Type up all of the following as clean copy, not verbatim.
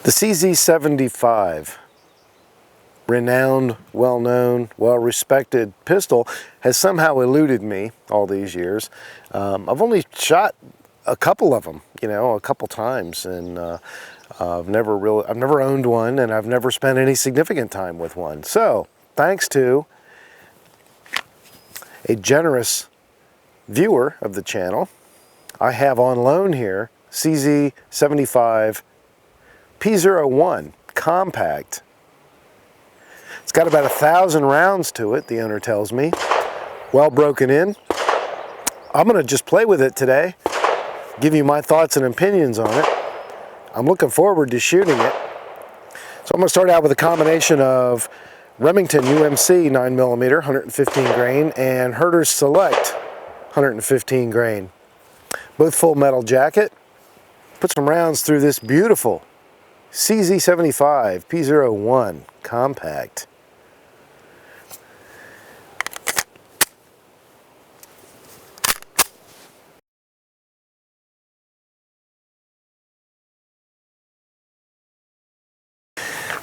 The CZ-75, renowned, well-known, well-respected pistol, has somehow eluded me all these years. I've only shot a couple of them, a couple times, and I've never owned one, and I've never spent any significant time with one. So, thanks to a generous viewer of the channel, I have on loan here CZ-75 P-01 compact. It's got about 1,000 rounds to it, the owner tells me. Well broken in. I'm going to just play with it today, give you my thoughts and opinions on it. I'm looking forward to shooting it. So I'm going to start out with a combination of Remington UMC 9mm 115 grain and Herter's Select 115 grain. Both full metal jacket. Put some rounds through this beautiful CZ-75 P-01 compact.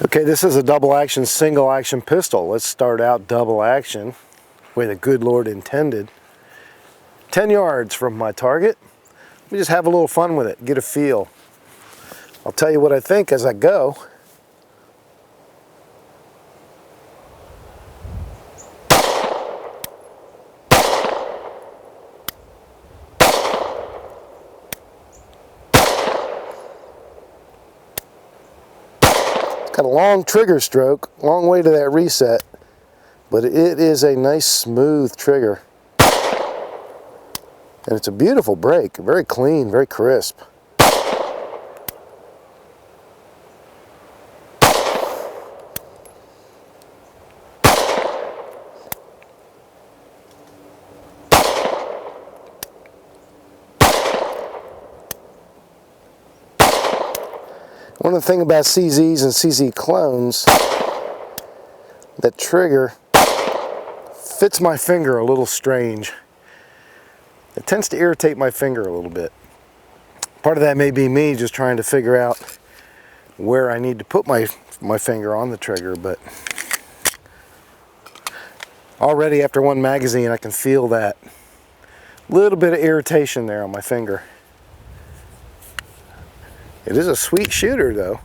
Okay, this is a double action, single action pistol. Let's start out double action, the way the good Lord intended. 10 yards from my target. Let me just have a little fun with it, get a feel. I'll tell you what I think as I go. Got a long trigger stroke, long way to that reset, but it is a nice smooth trigger. And it's a beautiful break, very clean, very crisp. One of the things about CZs and CZ clones, that trigger fits my finger a little strange. It tends to irritate my finger a little bit. Part of that may be me just trying to figure out where I need to put my finger on the trigger, but already after one magazine I can feel that little bit of irritation there on my finger. It is a sweet shooter though.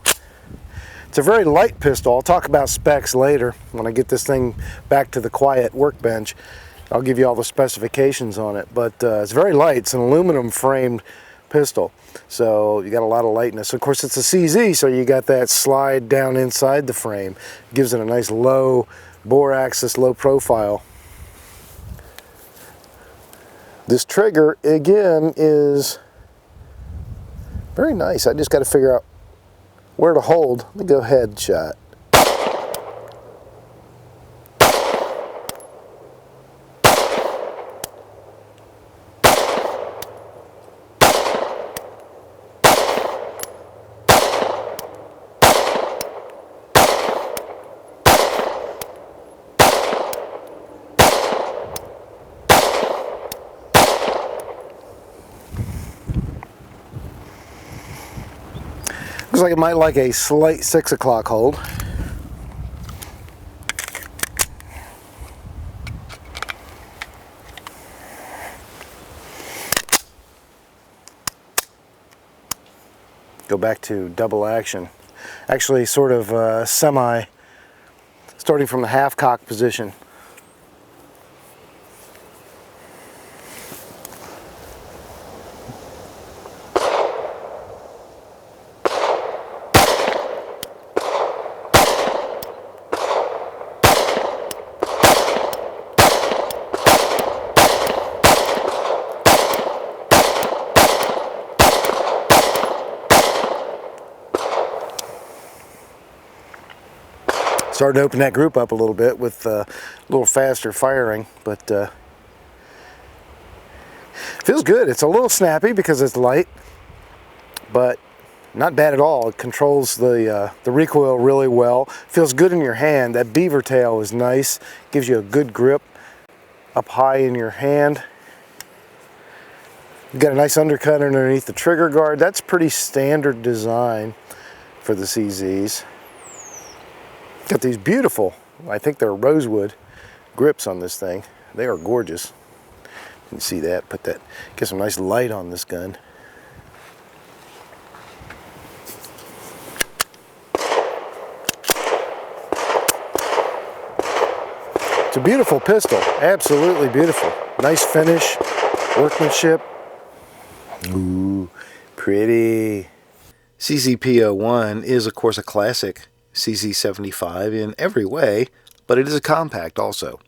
It's a very light pistol. I'll talk about specs later when I get this thing back to the quiet workbench. I'll give you all the specifications on it, but it's very light. It's an aluminum framed pistol, so you got a lot of lightness. Of course, it's a CZ, so you got that slide down inside the frame. Gives it a nice low bore axis, low profile. This trigger, again, is very nice. I just got to figure out where to hold. Let me go headshot. Looks like it might like a slight 6 o'clock hold. Go back to double action. Actually sort of semi, starting from the half cock position. Starting to open that group up a little bit with a little faster firing, but feels good. It's a little snappy because it's light, but not bad at all. It controls the recoil really well. Feels good in your hand. That beaver tail is nice. Gives you a good grip up high in your hand. You've got a nice undercut underneath the trigger guard. That's pretty standard design. for the CZs. Got these beautiful, I think they're rosewood grips on this thing. They are gorgeous. You can see that, get some nice light on this gun. It's a beautiful pistol, absolutely beautiful. Nice finish, workmanship. Ooh, pretty. CZ-P-01 is of course a classic CZ-75 in every way, but it is a compact also.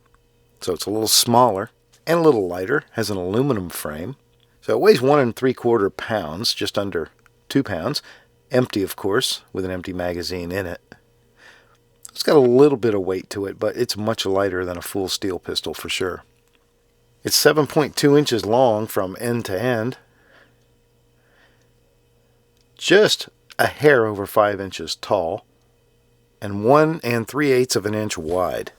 So it's a little smaller and a little lighter, has an aluminum frame. So it weighs 1 3/4 pounds, just under 2 pounds. Empty, of course, with an empty magazine in it. It's got a little bit of weight to it, but it's much lighter than a full steel pistol for sure. It's 7.2 inches long from end to end. Just a hair over 5 inches tall. And 1 3/8 of an inch wide.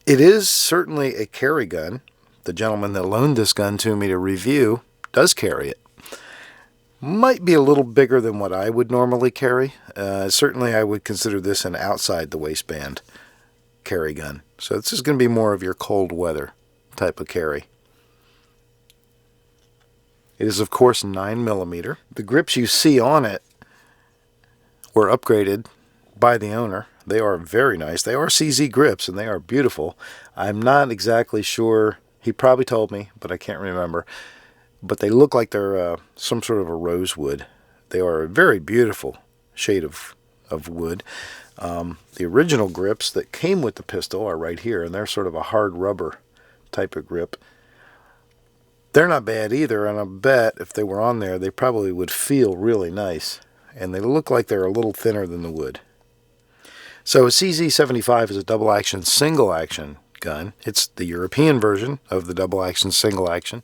It is certainly a carry gun. The gentleman that loaned this gun to me to review does carry it. Might be a little bigger than what I would normally carry. Certainly I would consider this an outside the waistband carry gun. So this is going to be more of your cold weather type of carry. It is of course 9mm. The grips you see on it were upgraded by the owner. They are very nice. They are CZ grips and they are beautiful. I'm not exactly sure. He probably told me, but I can't remember. But they look like they're some sort of a rosewood. They are a very beautiful shade of wood. The original grips that came with the pistol are right here, and they're sort of a hard rubber type of grip. They're not bad either, and I bet if they were on there, they probably would feel really nice. And they look like they're a little thinner than the wood. So a CZ-75 is a double-action, single-action gun. It's the European version of the double-action, single-action.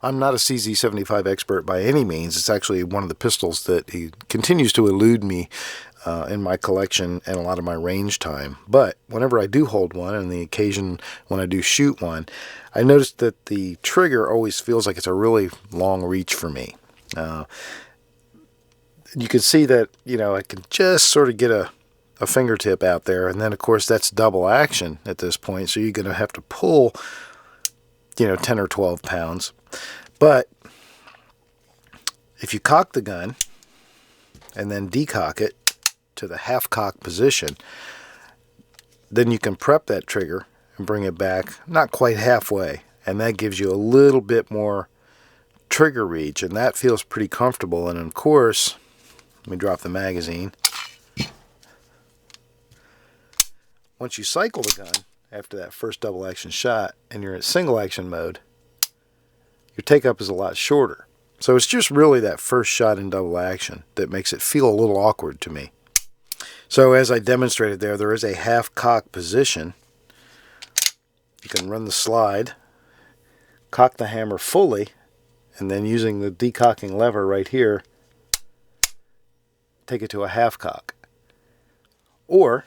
I'm not a CZ-75 expert by any means. It's actually one of the pistols that he continues to elude me in my collection and a lot of my range time. But whenever I do hold one, and the occasion when I do shoot one, I notice that the trigger always feels like it's a really long reach for me. You can see that, I can just sort of get a fingertip out there, and then of course that's double action at this point, so you're going to have to pull 10 or 12 pounds. But if you cock the gun and then decock it to the half cock position, then you can prep that trigger and bring it back not quite halfway, and that gives you a little bit more trigger reach, and that feels pretty comfortable. And of course, let me drop the magazine. Once you cycle the gun after that first double action shot and you're in single action mode, your take up is a lot shorter. So it's just really that first shot in double action that makes it feel a little awkward to me. So as I demonstrated there is a half cock position. You can run the slide, cock the hammer fully, and then using the decocking lever right here, take it to a half cock. Or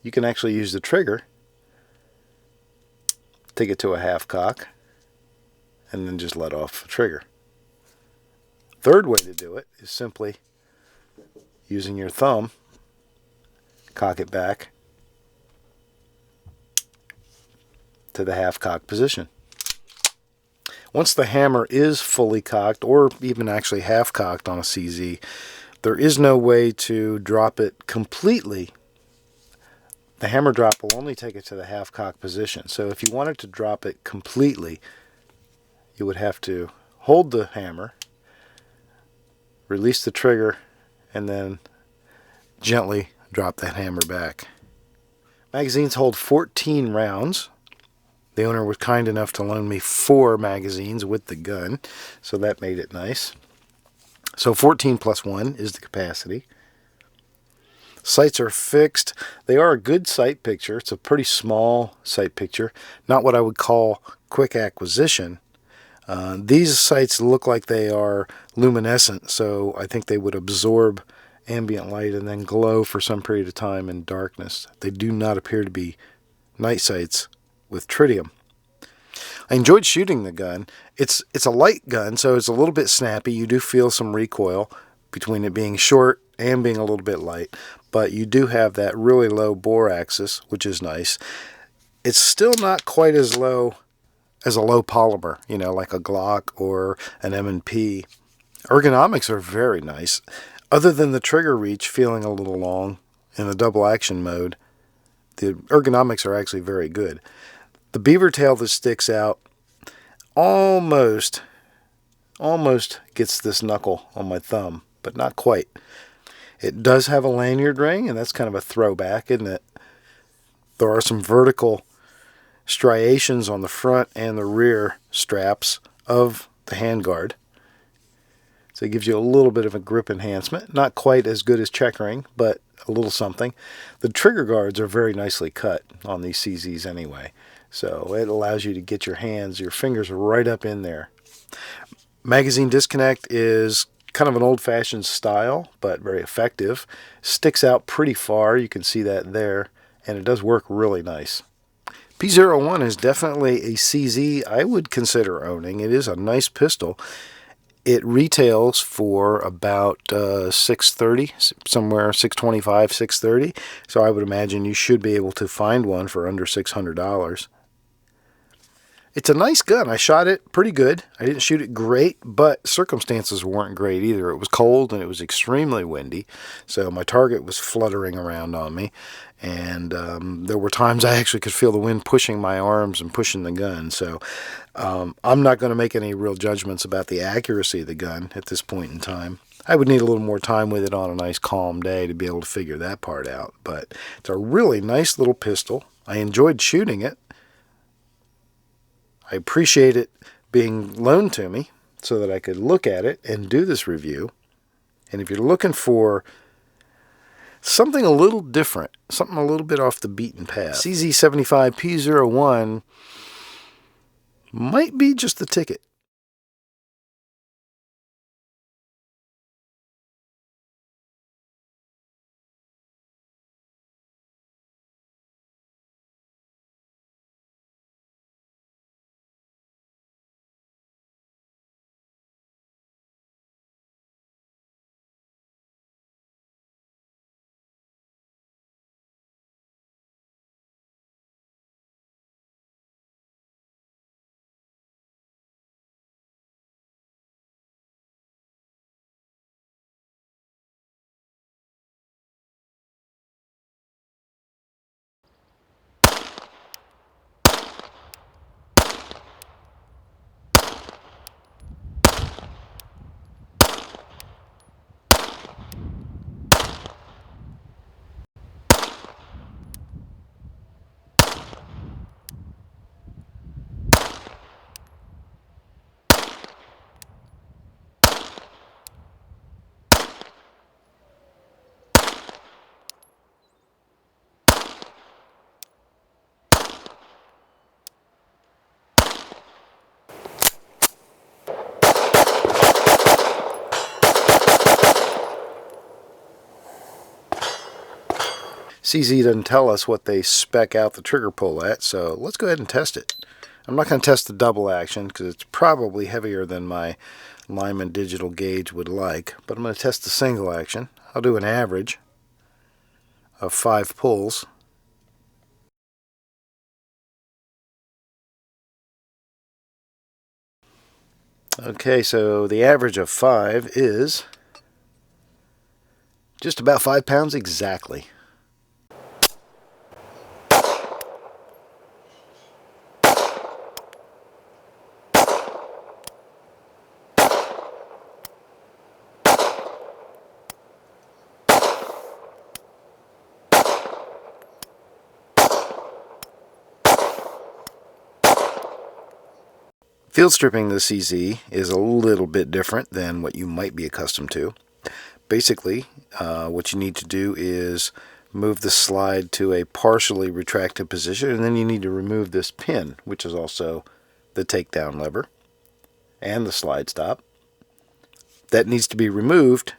you can actually use the trigger, take it to a half cock, and then just let off the trigger. Third way to do it is simply using your thumb, cock it back to the half cock position. Once the hammer is fully cocked, or even actually half cocked on a CZ, there is no way to drop it completely. The hammer drop will only take it to the half cock position. So if you wanted to drop it completely, you would have to hold the hammer, release the trigger, and then gently drop that hammer back. Magazines hold 14 rounds. The owner was kind enough to loan me 4 magazines with the gun, so that made it nice. So 14 plus 1 is the capacity. Sights are fixed. They are a good sight picture. It's a pretty small sight picture, not what I would call quick acquisition. These sights look like they are luminescent, so I think they would absorb ambient light and then glow for some period of time in darkness. They do not appear to be night sights with tritium. I enjoyed shooting the gun. It's a light gun, so it's a little bit snappy. You do feel some recoil between it being short and being a little bit light, but you do have that really low bore axis, which is nice. It's still not quite as low as a low polymer, you know, like a Glock or an M&P. Ergonomics are very nice. Other than the trigger reach feeling a little long in the double action mode, the ergonomics are actually very good. The beaver tail that sticks out almost gets this knuckle on my thumb, but not quite. It does have a lanyard ring, and that's kind of a throwback, isn't it? There are some vertical striations on the front and the rear straps of the handguard. So it gives you a little bit of a grip enhancement. Not quite as good as checkering, but a little something. The trigger guards are very nicely cut on these CZs anyway. So it allows you to get your fingers right up in there. Magazine disconnect is kind of an old-fashioned style, but very effective. Sticks out pretty far. You can see that there. And it does work really nice. P-01 is definitely a CZ I would consider owning. It is a nice pistol. It retails for about $630, somewhere $625, $630. So I would imagine you should be able to find one for under $600. It's a nice gun. I shot it pretty good. I didn't shoot it great, but circumstances weren't great either. It was cold and it was extremely windy, so my target was fluttering around on me. And there were times I actually could feel the wind pushing my arms and pushing the gun. So I'm not going to make any real judgments about the accuracy of the gun at this point in time. I would need a little more time with it on a nice calm day to be able to figure that part out. But it's a really nice little pistol. I enjoyed shooting it. I appreciate it being loaned to me so that I could look at it and do this review. And if you're looking for something a little different, something a little bit off the beaten path, CZ-75 P-01 might be just the ticket. CZ doesn't tell us what they spec out the trigger pull at, so let's go ahead and test it. I'm not going to test the double action because it's probably heavier than my Lyman digital gauge would like, but I'm going to test the single action. I'll do an average of 5 pulls. Okay, so the average of 5 is just about 5 pounds exactly. Field stripping the CZ is a little bit different than what you might be accustomed to. Basically, what you need to do is move the slide to a partially retracted position, and then you need to remove this pin, which is also the takedown lever and the slide stop. That needs to be removed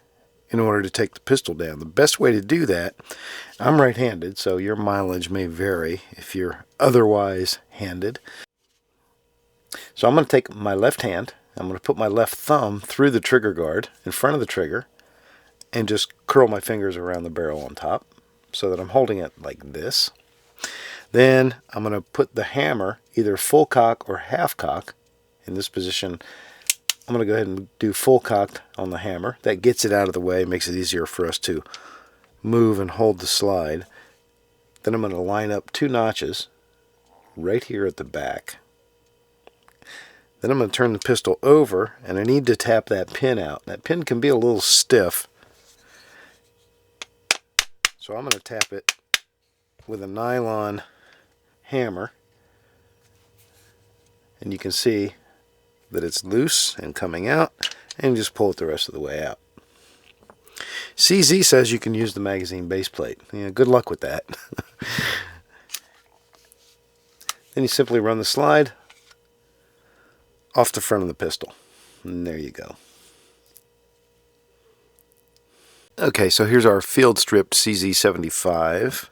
in order to take the pistol down. The best way to do that, I'm right-handed, so your mileage may vary if you're otherwise handed. So I'm going to take my left hand, I'm going to put my left thumb through the trigger guard in front of the trigger and just curl my fingers around the barrel on top so that I'm holding it like this. Then I'm going to put the hammer either full cock or half cock. In this position, I'm going to go ahead and do full cocked on the hammer. That gets it out of the way, makes it easier for us to move and hold the slide. Then I'm going to line up 2 notches right here at the back. Then I'm going to turn the pistol over, and I need to tap that pin out. That pin can be a little stiff, so I'm going to tap it with a nylon hammer, and you can see that it's loose and coming out, and just pull it the rest of the way out. CZ says you can use the magazine base plate. Yeah, good luck with that. Then you simply run the slide off the front of the pistol, and there you go. Okay, so here's our field stripped CZ-75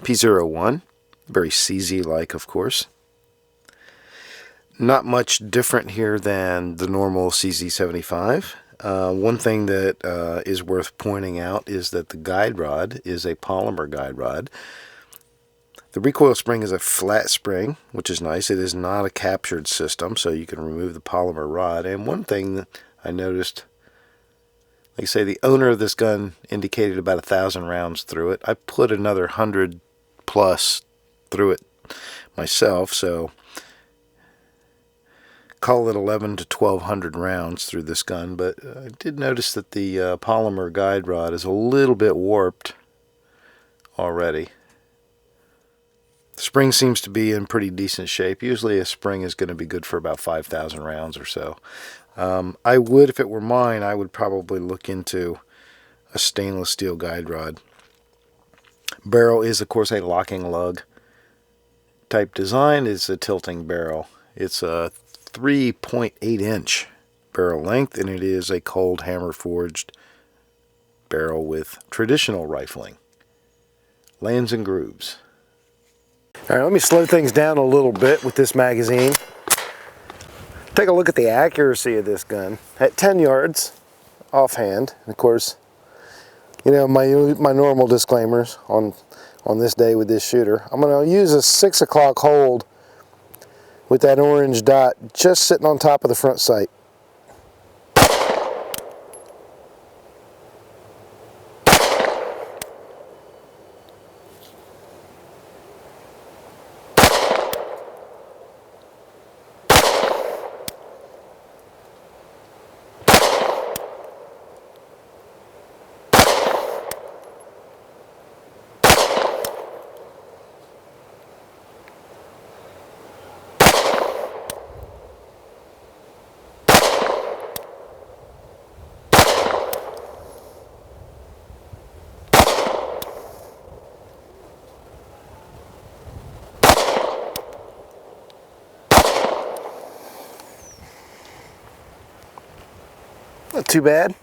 P-01, very CZ-like, of course. Not much different here than the normal CZ-75. One thing that is worth pointing out is that the guide rod is a polymer guide rod. The recoil spring is a flat spring, which is nice. It is not a captured system, so you can remove the polymer rod. And one thing that I noticed, like I say, the owner of this gun indicated about 1,000 rounds through it. I put another 100 plus through it myself, so call it 11 to 1,200 rounds through this gun. But I did notice that the polymer guide rod is a little bit warped already. The spring seems to be in pretty decent shape. Usually a spring is going to be good for about 5,000 rounds or so. I would, if it were mine, I would probably look into a stainless steel guide rod. Barrel is, of course, a locking lug type design. It's a tilting barrel. It's a 3.8 inch barrel length, and it is a cold hammer forged barrel with traditional rifling. Lands and grooves. All right, let me slow things down a little bit with this magazine. Take a look at the accuracy of this gun. At 10 yards, offhand, and of course, you know, my normal disclaimers on this day with this shooter. I'm going to use a 6 o'clock hold with that orange dot just sitting on top of the front sight. Not too bad.